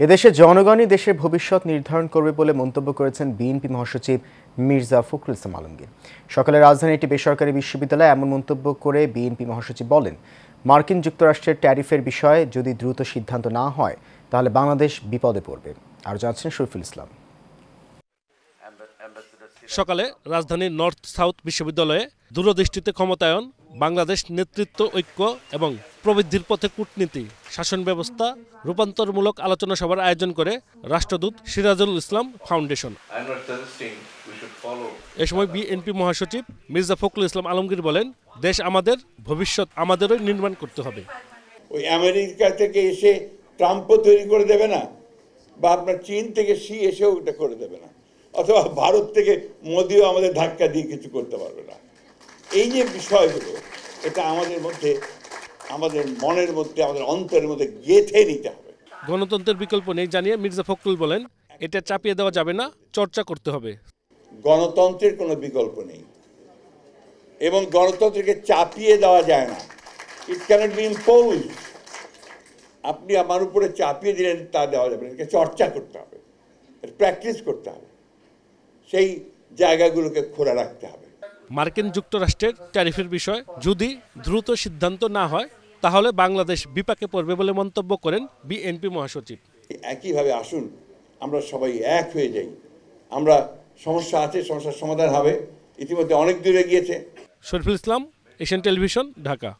এদেশে জনগণই দেশের ভবিষ্যৎ নির্ধারণ করবে বলে মন্তব্য করেছেন বিএনপি মহাসচিব মির্জা ফখরুল ইসলাম আলমগীর। সকালে রাজধানীর একটি বেসরকারি বিশ্ববিদ্যালয়ে এমন মন্তব্য করে বিএনপি মহাসচিব বলেন, মার্কিন যুক্তরাষ্ট্রের ট্যারিফের বিষয়ে যদি দ্রুত সিদ্ধান্ত না হয় তাহলে বাংলাদেশ বিপদে পড়বে। আর জানাচ্ছেন শরীফুল ইসলাম। সকালে রাজধানীর নর্থ সাউথ বিশ্ববিদ্যালয়ে দূরদৃষ্টিতে ক্ষমতায়ন, বাংলাদেশ নেতৃত্ব ঐক্য এবং প্রবৃদ্ধির পথে কূটনীতি, শাসন ব্যবস্থা রূপান্তরমূলক আলোচনা সভার আয়োজন করে রাষ্ট্রদূত সিরাজুল ইসলাম ফাউন্ডেশন। এ সময় বিএনপি মহাসচিব মির্জা ফখরুল ইসলাম আলমগীর বলেন, দেশ আমাদের, ভবিষ্যৎ আমাদেরই নির্মাণ করতে হবে। ওই আমেরিকা থেকে এসে ট্রাম্পও তৈরি করে দেবে না, বা আপনার চীন থেকে শি এসেও এটা করে দেবে না, অথবা ভারত থেকে মোদিও আমাদের ধাক্কা দিয়ে কিছু করতে পারবে না। এই যে বিষয়গুলো, এটা আমাদের মধ্যে, আমাদের মনের মধ্যে, আমাদের অন্তরের মধ্যে গেঁথে নিতে হবে। গণতন্ত্রের বিকল্প নেই জানিয়ে মির্জা ফখরুল বলেন, এটা চাপিয়ে দেওয়া যাবে না, চর্চা করতে হবে। গণতন্ত্রের কোনো বিকল্প নেই এবং গণতন্ত্রকে চাপিয়ে দেওয়া যায় না। ইট ক্যানট বি ইম্পোজড। আপনি আমার উপরে চাপিয়ে দিলেন তা দেওয়া যাবে না। চর্চা করতে হবে, প্র্যাকটিস করতে হবে, সেই জায়গাগুলোকে খোলা রাখতে হবে। মার্কিন যুক্তরাষ্ট্রের ট্যারিফের বিষয় যদি দ্রুত সিদ্ধান্ত না হয় তাহলে বাংলাদেশ বিপাকে পড়বে বলে মন্তব্য করেন বিএনপি মহাসচিব। একইভাবে আসুন আমরা সবাই এক হয়ে যাই। আমরা সমস্যা আছে, সমস্যার সমাধান হবে। ইতিমধ্যে অনেক দূরে গিয়েছে। Shariful Islam, Asian television, Dhaka.